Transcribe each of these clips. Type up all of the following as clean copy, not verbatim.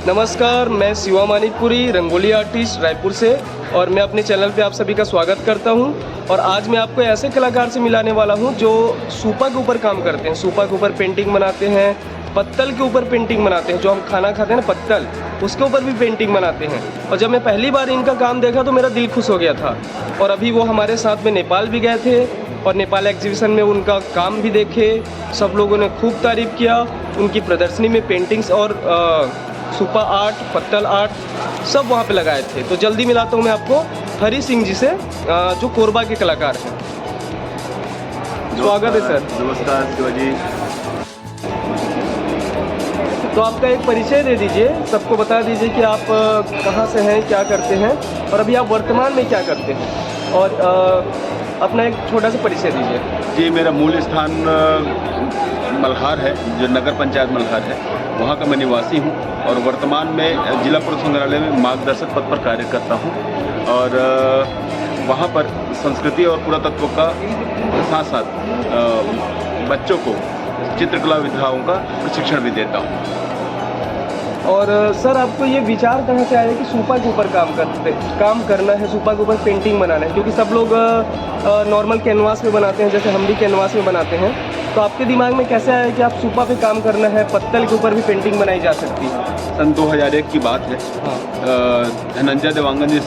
नमस्कार, मैं शिवा मानिकपुरी, रंगोली आर्टिस्ट रायपुर से, और मैं अपने चैनल पे आप सभी का स्वागत करता हूं। और आज मैं आपको ऐसे कलाकार से मिलाने वाला हूं जो सूपा के ऊपर काम करते हैं। सूपा के ऊपर पेंटिंग बनाते हैं, पत्तल के ऊपर पेंटिंग बनाते हैं, जो हम खाना खाते हैं ना पत्तल, उसके ऊपर भी पेंटिंग बनाते हैं। और जब मैं पहली बार इनका काम देखा तो मेरा दिल खुश हो गया था। और अभी वो हमारे साथ में नेपाल भी गए थे और नेपाल एग्जीबिशन में उनका काम भी देखे। सब लोगों ने खूब तारीफ़ किया। उनकी प्रदर्शनी में पेंटिंग्स और सूपा आर्ट, पत्तल आर्ट सब वहाँ पे लगाए थे। तो जल्दी मिलाता हूँ मैं आपको हरी सिंह जी से, जो कोरबा के कलाकार हैं। स्वागत है सर। नमस्कार शिवाजी। तो आपका एक परिचय दे दीजिए, सबको बता दीजिए कि आप कहाँ से हैं, क्या करते हैं और अभी आप वर्तमान में क्या करते हैं, और अपना एक छोटा सा परिचय दीजिए। जी, मेरा मूल स्थान मल्हार है, जो नगर पंचायत मल्हार है, वहाँ का मैं निवासी हूँ और वर्तमान में जिला पुलिस संग्रहालय में मार्गदर्शक पद पर कार्य करता हूँ। और वहाँ पर संस्कृति और पुरातत्व का साथ साथ बच्चों को चित्रकला विधाओं का प्रशिक्षण भी देता हूँ। और सर, आपको ये विचार कहाँ से आया कि सूपा के ऊपर काम करना है, सूपा के ऊपर पेंटिंग बनाना है? क्योंकि सब लोग नॉर्मल कैनवास में बनाते हैं, जैसे हम भी कैनवास में बनाते हैं। तो आपके दिमाग में कैसे आया कि आप सूपा पे काम करना है, पत्तल के ऊपर भी पेंटिंग बनाई जा सकती है? सन 2001 की बात है। हाँ। धनंजय देवांगन जी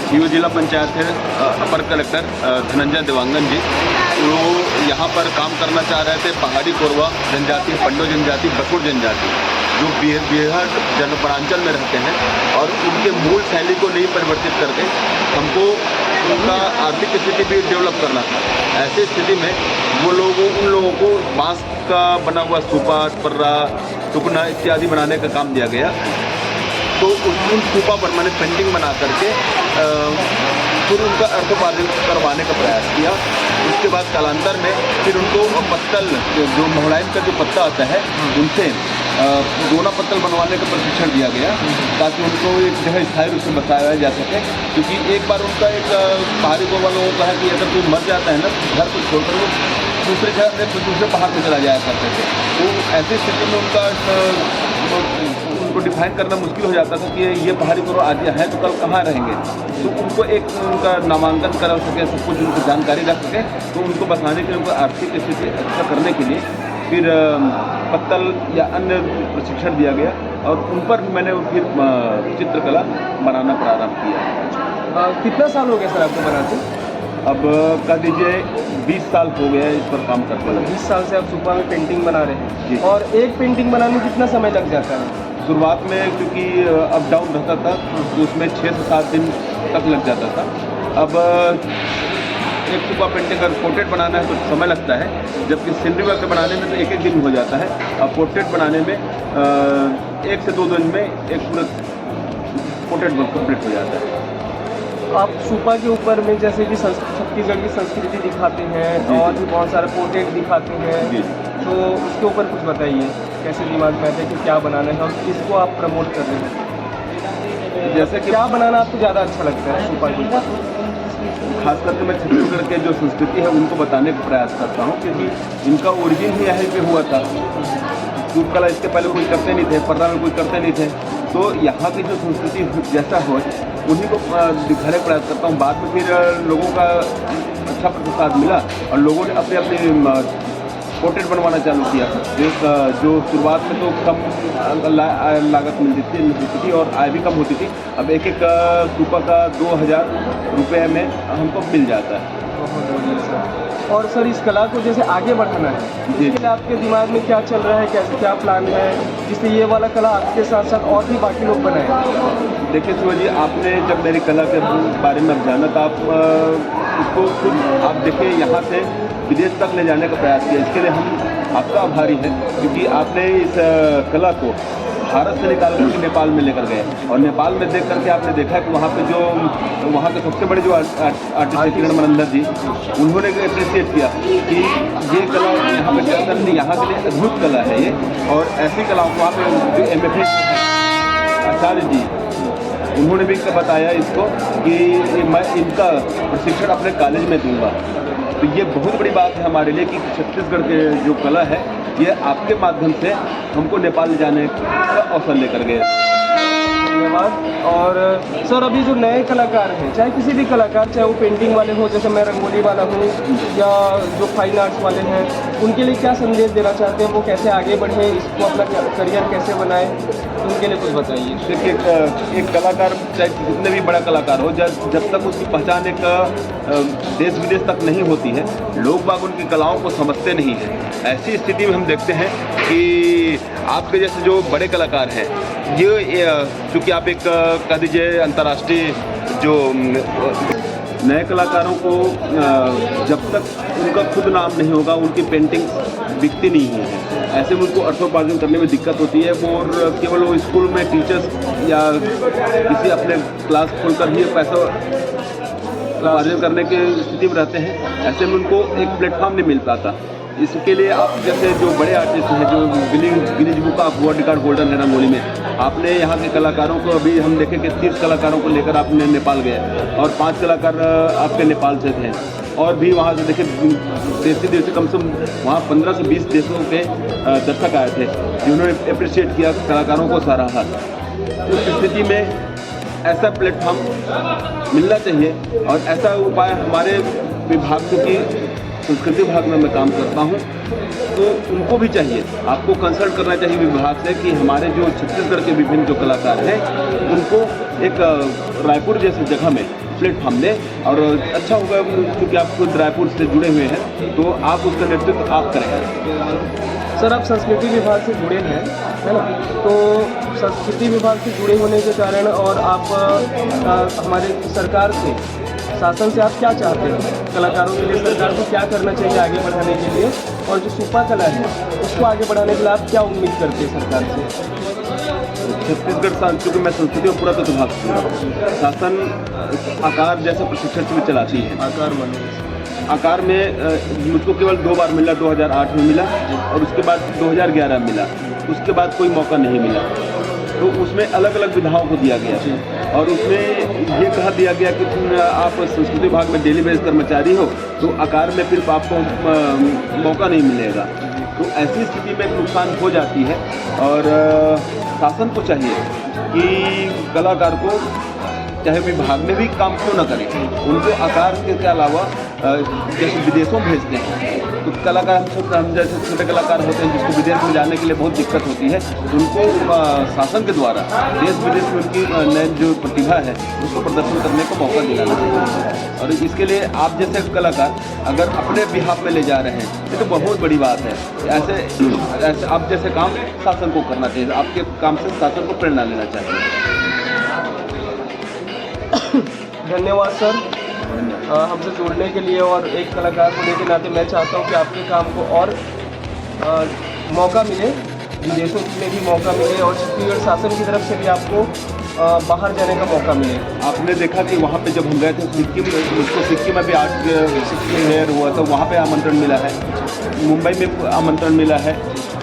सीओ जिला पंचायत है, अपर कलेक्टर धनंजय देवांगन जी, वो यहाँ पर काम करना चाह रहे थे। पहाड़ी कोरबा जनजाति, पंडो जनजाति, बकुड़ जनजाति, जो बेहद जनपरांचल में रहते हैं, और उनके मूल शैली को नहीं परिवर्तित करके हमको उनका आर्थिक स्थिति भी डेवलप करना था। ऐसी स्थिति में उन लोगों को बांस का बना हुआ सूपा, पर्रा, टुकना इत्यादि बनाने का काम दिया गया। तो उन सूपा पर मैंने पेंटिंग बना करके फिर उनका अर्थोपार्जन करवाने का प्रयास किया। उसके बाद कालांतर में फिर उनको पत्तल, जो मोहलाइन का जो पत्ता आता है, उनसे दोना पत्तल बनवाने का प्रशिक्षण दिया गया, ताकि उनको एक जगह स्थायी रूप से बसाया जा सके। क्योंकि एक बार उनका एक पहाड़ी कोरबा लोगों को कहा कि अगर तू मर जाता है ना, घर को छोड़कर वो दूसरे घर से दूसरे पहाड़ पर चला जाया करते थे। तो ऐसी स्थिति में उनको डिफाइन करना मुश्किल हो जाता था कि ये पहाड़ी कोरबा आज है तो कल कहाँ रहेंगे। तो उनको एक उनका नामांकन करा सके, सब कुछ उनको जानकारी रख सके, तो उनको बसाने के लिए, उनको आर्थिक स्थिति अच्छा करने के लिए फिर पत्तल या अन्य प्रशिक्षण दिया गया, और उन पर मैंने फिर चित्रकला बनाना प्रारंभ किया। कितना साल हो गया सर आपको बनाते? अब कह दीजिए 20 साल हो गया इस पर काम करते हुए। 20 साल से आप सूपा में पेंटिंग बना रहे हैं जी। और एक पेंटिंग बनाने में कितना समय लग जाता है? शुरुआत में क्योंकि अप डाउन रहता था, तो उसमें 6 से 7 दिन तक लग जाता था। अब एक सूपा पेंटिंग अगर पोर्ट्रेट बनाना है तो समय लगता है, जबकि सीनरी वर्क बनाने में तो एक दिन हो जाता है। अब पोर्ट्रेट बनाने में 1 से 2 दिन में एक पूरा पोर्ट्रेट वर्क कंप्लीट हो जाता है। आप सूपा के ऊपर में जैसे कि छत्तीसगढ़ की संस्कृति दिखाते हैं और भी बहुत सारे पोर्ट्रेट दिखाते हैं, तो उसके ऊपर कुछ बताइए, कैसे दिमाग में आता है कि क्या बनाना है और किसको आप प्रमोट कर रहे हैं? जैसे कि क्या बनाना आपको ज़्यादा अच्छा लगता है सूपा के ऊपर? खास करके मैं छत्तीसगढ़ के जो संस्कृति है उनको बताने का प्रयास करता हूँ, क्योंकि इनका ओरिजिन ही यहीं पे हुआ था। सूप कला इसके पहले कोई करते नहीं थे, पर्रा में कोई करते नहीं थे। तो यहाँ की जो संस्कृति जैसा हो उन्हीं को दिखाने का प्रयास करता हूँ। बाद में फिर लोगों का अच्छा प्रतिसाद मिला और लोगों ने अपने अपने पोर्ट्रेट बनवाना चालू किया। जो शुरुआत में तो कम लागत मिलती थी और आय भी कम होती थी। अब एक सूपा का 2000 रुपये में हमको मिल जाता है। बहुत बढ़िया सर। और सर, इस कला को जैसे आगे बढ़ाना है, इसके लिए आपके दिमाग में क्या चल रहा है, कैसे क्या प्लान है, जिससे ये वाला कला आपके साथ साथ और भी बाकी लोग बनाएं? देखिए शिवाजी, आपने जब मेरी कला के बारे में जाना तो आप उसको खुद आप देखिए यहाँ से विदेश तक ले जाने का प्रयास किया। इसके लिए हम आपका आभारी हैं, क्योंकि आपने इस कला को भारत से निकाल करके नेपाल में लेकर गए, और नेपाल में देख करके आपने देखा कि वहाँ पे जो वहाँ के सबसे बड़े जो आर्टिस्ट हैं किरण मनंदर जी, उन्होंने अप्रिशिएट किया कि ये कला यहाँ पे चलकर नहीं, यहाँ के लिए अद्भुत कला है ये। और ऐसी कलाओं को वहाँ पे जो MFA आचार्य जी, उन्होंने भी बताया इसको कि मैं इनका प्रशिक्षण अपने कॉलेज में दूंगा। तो ये बहुत बड़ी बात है हमारे लिए कि छत्तीसगढ़ के जो कला है ये आपके माध्यम से हमको नेपाल ले जाने का अवसर लेकर गए। धन्यवाद। और सर अभी जो नए कलाकार हैं, चाहे किसी भी कलाकार, चाहे वो पेंटिंग वाले हो जैसे मैं रंगोली वाला हूँ, या जो फाइन आर्ट्स वाले हैं, उनके लिए क्या संदेश देना चाहते हैं? वो कैसे आगे बढ़े, इसको अपना करियर कैसे बनाए, उनके लिए कुछ बताइए। देखिए एक कलाकार चाहे जितने भी बड़ा कलाकार हो, जब तक उसकी पहचान एक देश विदेश तक नहीं होती है, लोग बाग उनकी कलाओं को समझते नहीं हैं। ऐसी स्थिति में हम देखते हैं कि आपके जैसे जो बड़े कलाकार हैं, ये चूँकि आप एक कह दीजिए अंतर्राष्ट्रीय जो नए कलाकारों को जब तक उनका खुद नाम नहीं होगा, उनकी पेंटिंग बिकती नहीं है। ऐसे में उनको अर्थोपार्जन करने में दिक्कत होती है। वो और केवल वो स्कूल में टीचर्स या किसी अपने क्लास खोलकर ही पैसा अर्जन करने की स्थिति में रहते हैं। ऐसे में उनको एक प्लेटफॉर्म नहीं मिल पाता। इसके लिए आप जैसे जो बड़े आर्टिस्ट हैं, जो Guinness book of world record holder है रंगोली में, आपने यहाँ के कलाकारों को अभी हम देखें कि 30 कलाकारों को लेकर आपने नेपाल गए और 5 कलाकार आपके नेपाल से थे, और भी वहाँ से देखे देश से कम से कम वहाँ 15 से 20 देशों के दर्शक आए थे जिन्होंने अप्रिशिएट किया, कलाकारों को सराहा। उस स्थिति में ऐसा प्लेटफॉर्म मिलना चाहिए और ऐसा उपाय हमारे विभाग, क्योंकि संस्कृति विभाग में मैं काम करता हूँ, तो उनको भी चाहिए, आपको कंसल्ट करना चाहिए विभाग से कि हमारे जो छत्तीसगढ़ के विभिन्न जो कलाकार हैं उनको एक रायपुर जैसी जगह में प्लेटफॉर्म दें। और अच्छा होगा क्योंकि आप खुद रायपुर से जुड़े हुए हैं, तो आप उसका नेतृत्व आप करें। सर आप संस्कृति विभाग से जुड़े हैं, है ना? तो संस्कृति विभाग से जुड़े होने के कारण और आप हमारे सरकार से, शासन से आप क्या चाहते हैं? कलाकारों के लिए सरकार को क्या करना चाहिए आगे बढ़ाने के लिए, और जो सुपा कला है उसको आगे बढ़ाने के लिए आप क्या उम्मीद करते हैं सरकार से? छत्तीसगढ़ चूँकि मैं संस्कृति और पुरातत्व विभाग से जुड़ा हूँ, शासन आकार जैसा प्रशिक्षण शिविर चलाती है। आकार में मुझको केवल 2 बार मिला, 2008 में मिला और उसके बाद 2011 में मिला, उसके बाद कोई मौका नहीं मिला। तो उसमें अलग अलग विधाओं को दिया गया और उसमें ये कहा दिया गया कि आप संस्कृति विभाग में डेली बेस कर्मचारी हो तो आकार में फिर आपको मौका नहीं मिलेगा। तो ऐसी स्थिति में नुकसान हो जाती है और शासन को चाहिए कि कलाकार को चाहे विभाग में भी काम क्यों न करें, उनको आकार के अलावा जैसे विदेशों भेजते हैं तो कलाकार हम जैसे छोटे कलाकार होते हैं जिसको विदेश में जाने के लिए बहुत दिक्कत होती है, उनको शासन के द्वारा देश विदेश में उनकी नई जो प्रतिभा है उसको प्रदर्शन करने का मौका दिलाना चाहिए। और इसके लिए आप जैसे कलाकार अगर अपने बिहाफ में ले जा रहे हैं ये तो बहुत बड़ी बात है। ऐसे आप जैसे काम शासन को करना चाहिए, आपके काम से शासन को प्रेरणा लेना चाहिए। धन्यवाद सर हमसे जुड़ने के लिए, और एक कलाकार होने के नाते मैं चाहता हूँ कि आपके काम को और मौका मिले, विदेशों में भी मौका मिले और छत्तीसगढ़ शासन की तरफ से भी आपको बाहर जाने का मौका मिले। आपने देखा कि वहाँ पे जब हम गए थे सिक्किम में भी आर्ट फेयर हुआ था, वहाँ पे आमंत्रण मिला है, मुंबई में आमंत्रण मिला है,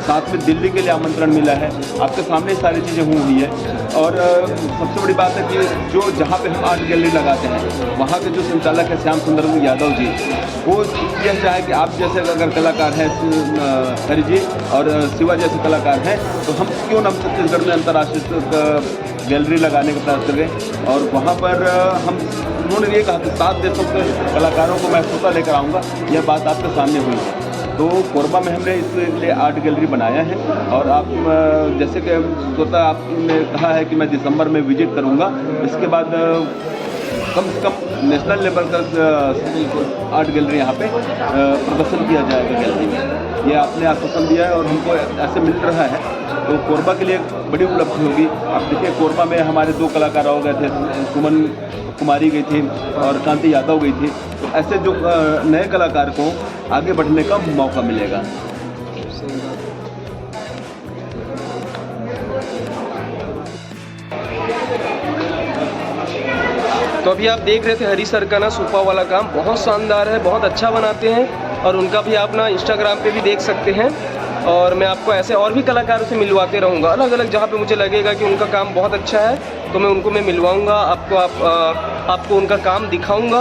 साथ में दिल्ली के लिए आमंत्रण मिला है। आपके सामने सारी चीज़ें हुई है और सबसे बड़ी बात है कि जो जहाँ पे हम आर्ट गैलरी लगाते हैं वहाँ के जो संचालक है श्याम सुंदर यादव जी, वो यह चाहे कि आप जैसे अगर कलाकार हैं हरि जी और शिवा जैसे कलाकार हैं तो हम क्यों न छत्तीसगढ़ में अंतर्राष्ट्रीय गैलरी लगाने का प्रयास करें। और वहाँ पर उन्होंने ये कहा कि 7 देशों के कलाकारों को मैं स्वतः लेकर आऊँगा, यह बात आपके सामने हुई है। तो कोरबा में हमने इसलिए आर्ट गैलरी बनाया है और आप जैसे कि स्वतः आपने कहा है कि मैं दिसंबर में विजिट करूंगा, इसके बाद कम से कम नेशनल लेवल का आर्ट गैलरी यहाँ पे प्रदर्शन किया जाएगा गैलरी में। ये आपने आश्वासन दिया है और हमको ऐसे मिल रहा है, तो कोरबा के लिए बड़ी उपलब्धि होगी। आप देखिए कोरबा में हमारे 2 कलाकार हो गए थे, सुमन कुमारी गई थी और कांति यादव गई थी। तो ऐसे जो नए कलाकार को आगे बढ़ने का मौका मिलेगा। तो अभी आप देख रहे थे हरी सर का ना सुपा वाला काम बहुत शानदार है, बहुत अच्छा बनाते हैं और उनका भी आप ना इंस्टाग्राम पे भी देख सकते हैं। और मैं आपको ऐसे और भी कलाकारों से मिलवाते रहूँगा, अलग अलग जहाँ पे मुझे लगेगा कि उनका काम बहुत अच्छा है तो मैं उनको मिलवाऊँगा, आपको उनका काम दिखाऊँगा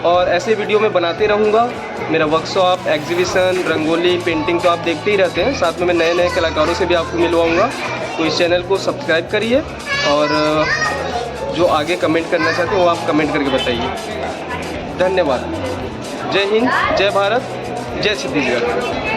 और ऐसे वीडियो मैं बनाते रहूँगा। मेरा वर्कशॉप, एग्जीबिशन, रंगोली, पेंटिंग तो आप देखते ही रहते हैं। साथ में मैं नए नए कलाकारों से भी आपको मिलवाऊँगा। तो इस चैनल को सब्सक्राइब करिए और जो आगे कमेंट करना चाहते हैं वो आप कमेंट करके बताइए। धन्यवाद। जय हिंद, जय भारत, जय छत्तीसगढ़।